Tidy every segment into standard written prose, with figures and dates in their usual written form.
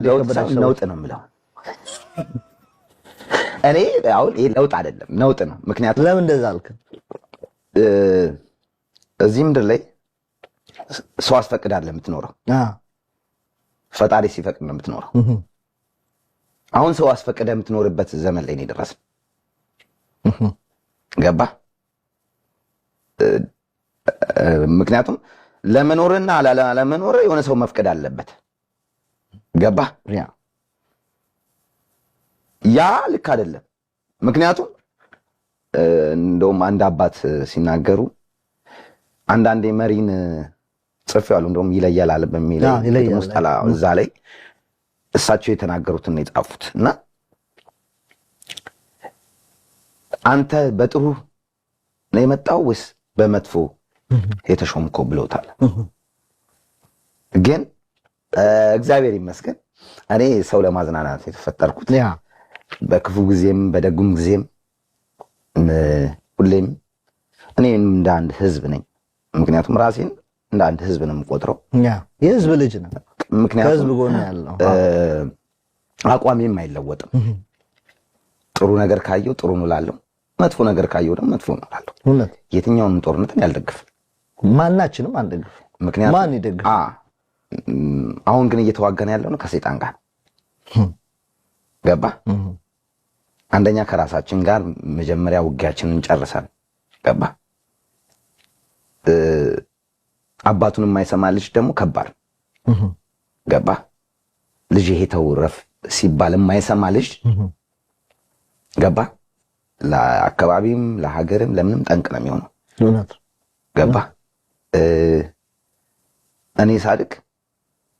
ነውጥ ነው የምለው እኔ አሁን ይሄ ለውጥ አይደለም ነውጥ ነው። ምክንያቱም ለምን እንደዛ አልክ? እዚህ ምድር ላይ ሰው አስፈቅዳለህ የምትኖረው ፈጣሪ ሲፈቅድ ነው የምትኖረው። አሁን ሰው አስፈቅደህ የምትኖርበት ዘመን ላይ ነው የደረስነው። ገባ? ምክንያቱም ለመኖርና ለመኖር የሆነ ሰው መፍቀድ አለበት። ገባ? ያ ልክ አይደለም። ምክንያቱም እንደውም አንድ አባት ሲናገሩ አንዳንዴ መሪን ጽፌዋለሁ እንደውም ይለያል በሚል ሙስጠላ እዛ ላይ እሳቸው የተናገሩትን ነው የጻፉት እና አንተ በጥሩ ነው የመጣው ወይስ በመጥፎ የተሾምከው ብለውታል። ግን እግዚአብሔር ይመስገን እኔ ሰው ለማዝናናት የተፈጠርኩት በክፉ ጊዜም በደጉም ጊዜም ሁሌም እኔ እንደ አንድ ህዝብ ነኝ። ምክንያቱም ራሴን እንደ አንድ ህዝብ ነው የምቆጥረው። የህዝብ ልጅ ነው። ምክንያቱም ህዝብ ጎን ያለው አቋሜም አይለወጥም። ጥሩ ነገር ካየው ጥሩ ነው እላለሁ፣ መጥፎ ነገር ካየው ደግሞ መጥፎ ነው እላለሁ። እውነት የትኛውንም ጦርነት ያልደግፍ ማናችንም አንደግፍ። ምክንያቱም ማን ይደግፍ? አሁን ግን እየተዋጋን ያለው ነው ከሰይጣን ጋር። ገባ? አንደኛ ከራሳችን ጋር መጀመሪያ ውጊያችንን እንጨርሳለን። ገባ? አባቱን የማይሰማ ልጅ ደግሞ ከባድ። ገባ? ልጅ ይሄ ተውረፍ ሲባል የማይሰማ ልጅ ገባ? ለአካባቢም ለሀገርም ለምንም ጠንቅ ነው የሚሆነው። እውነት ገባ? እኔ ሳድግ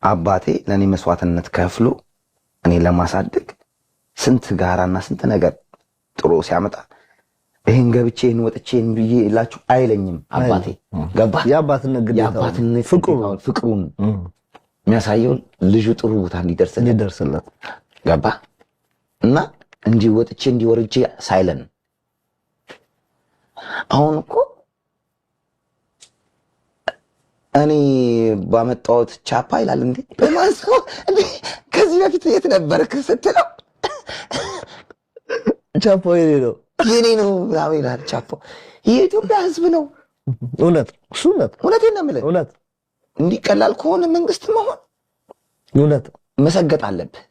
አባቴ ለኔ መስዋዕትነት ከፍሎ እኔ ለማሳደግ ስንት ጋራና ስንት ነገር ጥሩ ሲያመጣ ይሄን ገብቼ ይሄን ወጥቼ ብዬ እላችሁ አይለኝም አባቴ። ገባ? የአባትነት ግዴታው ፍቅሩን የሚያሳየው ልጁ ጥሩ ቦታ እንዲደርስለት። ገባ? እና እንዲህ ወጥቼ እንዲወርጄ ሳይለን አሁን እኮ እኔ ባመጣሁት ቻፓ ይላል እንዴ በማስቆ እንዴ ከዚህ በፊት የት ነበርክ ስትለው ቻፓ የኔ ነው ምናምን ይላል። ቻፓ የኢትዮጵያ ሕዝብ ነው። እውነት እሱ እውነት እውነቴን ነው የምልህ። እውነት እንዲቀላል ከሆነ መንግስት መሆን እውነት መሰገጥ አለብህ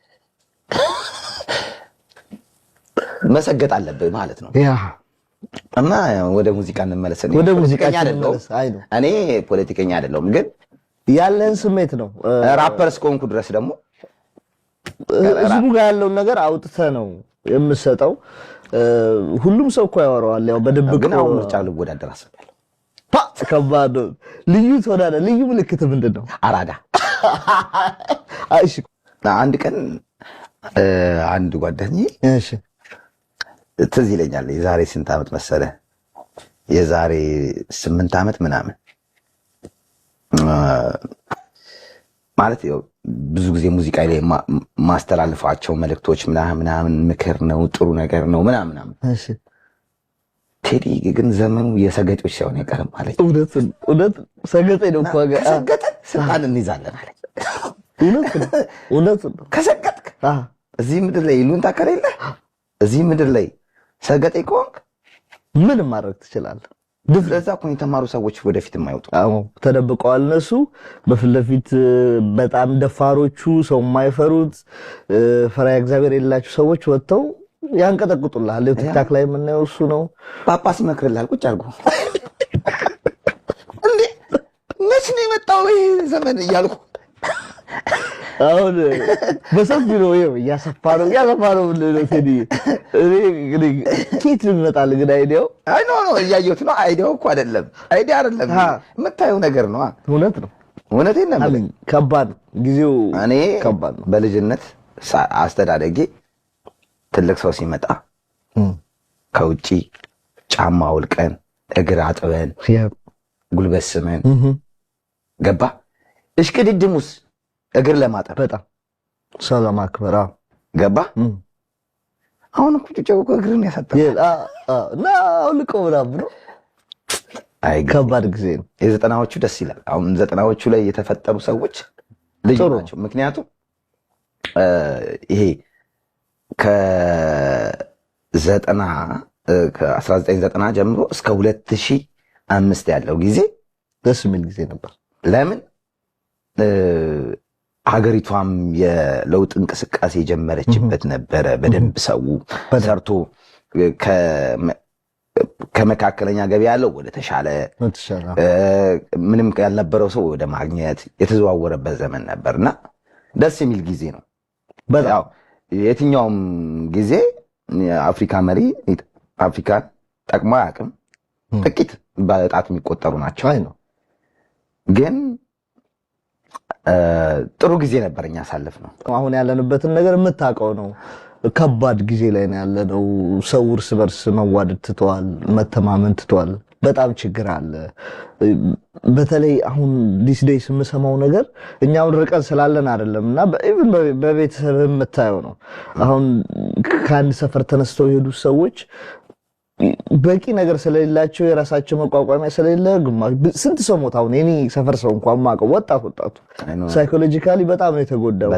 መሰገጥ አለብህ ማለት ነው። ያ እና ወደ ሙዚቃ እንመለስ። ወደ ሙዚቃ እንመለስ። እኔ ፖለቲከኛ አይደለሁም፣ ግን ያለን ስሜት ነው። ራፐር እስከሆንኩ ድረስ ደግሞ ህዝቡ ጋር ያለውን ነገር አውጥተህ ነው የምሰጠው። ሁሉም ሰው እኮ ያወራዋል፣ ያው በድብቅ ግን አሁን ምርጫ ልወዳደር አስቤያለሁ። ከባድ ነው። ልዩ ተወዳዳሪ ልዩ ምልክት ምንድን ነው? አራዳ። እሺ አንድ ቀን አንድ ጓደኛዬ እሺ ትዝ ይለኛል። የዛሬ ስንት ዓመት መሰለ? የዛሬ 8 ዓመት ምናምን ማለት ያው ብዙ ጊዜ ሙዚቃ ላይ ማስተላልፋቸው መልእክቶች ምናምን ምክር ነው፣ ጥሩ ነገር ነው ምናምን። እሺ ቴዲ ግን ዘመኑ የሰገጦች ሳይሆን አይቀርም ማለት እውነት ሰገጤ ነው እኮ ከሰገጠን ስልጣን እንይዛለን አለ። እውነት ከሰገጥክ እዚህ ምድር ላይ ይሉንታ ከሌለ እዚህ ምድር ላይ ሰገጤ ከሆንክ ምን ማድረግ ትችላለህ? ለዛ እኮ የተማሩ ሰዎች ወደፊት የማይወጡ ተደብቀዋል። እነሱ በፊት ለፊት በጣም ደፋሮቹ ሰው የማይፈሩት ፈሪሃ እግዚአብሔር የሌላቸው ሰዎች ወጥተው ያንቀጠቅጡልሃል። ቲክታክ ላይ የምናየው እሱ ነው። ጳጳስ ይመክርልሃል ቁጭ አድርጎ እንዴ መች ነው የመጣው ይሄ ዘመን እያልኩ አሁን በሰፊ ነው እያሰፋ ነው ቴዲ። እኔ ኬት ይመጣል ግን አይዲያው እያየሁት ነው። አይዲያው እኮ አይደለም የምታየው ነገር ነው። እውነት ነው። እውነቴን ነው። ከባድ ጊዜው እኔ ከባድ ነው። በልጅነት አስተዳደጌ ትልቅ ሰው ሲመጣ ከውጪ ጫማ አውልቀን እግር አጥበን ጉልበት ስመን ገባ እሽቅድድሙስ እግር ለማጠብ በጣም ሰው ለማክበር ገባ። አሁን እኮ ጩጬው እግርን ያሳጣል እና አውልቀው ምናምን ነው። ከባድ ጊዜ ነው። የዘጠናዎቹ ደስ ይላል። አሁን ዘጠናዎቹ ላይ የተፈጠሩ ሰዎች ልጅ ናቸው። ምክንያቱም ይሄ ከ1990 ጀምሮ እስከ 2005 ያለው ጊዜ ደስ የሚል ጊዜ ነበር። ለምን ሀገሪቷም የለውጥ እንቅስቃሴ የጀመረችበት ነበረ። በደንብ ሰው ሰርቶ ከመካከለኛ ገቢ ያለው ወደ ተሻለ ምንም ያልነበረው ሰው ወደ ማግኘት የተዘዋወረበት ዘመን ነበርና ደስ የሚል ጊዜ ነው። ያው የትኛውም ጊዜ የአፍሪካ መሪ አፍሪካን ጠቅሞ አያውቅም። ጥቂት በጣት የሚቆጠሩ ናቸው። ግን ጥሩ ጊዜ ነበር እኛ ያሳለፍ ነው። አሁን ያለንበትን ነገር የምታውቀው ነው። ከባድ ጊዜ ላይ ነው ያለነው። ሰው እርስ በርስ መዋደድ ትቷል፣ መተማመን ትቷል። በጣም ችግር አለ። በተለይ አሁን ዲስ ዴይስ የምሰማው ነገር እኛውን ርቀን ስላለን አይደለም እና ኢቭን በቤተሰብ የምታየው ነው። አሁን ከአንድ ሰፈር ተነስተው የሄዱ ሰዎች በቂ ነገር ስለሌላቸው የራሳቸው መቋቋሚያ ስለሌለ ግማሽ ስንት ሰው ሞት። አሁን የኔ ሰፈር ሰው እንኳን ማቀው ወጣቱ ሳይኮሎጂካሊ በጣም ነው የተጎዳው።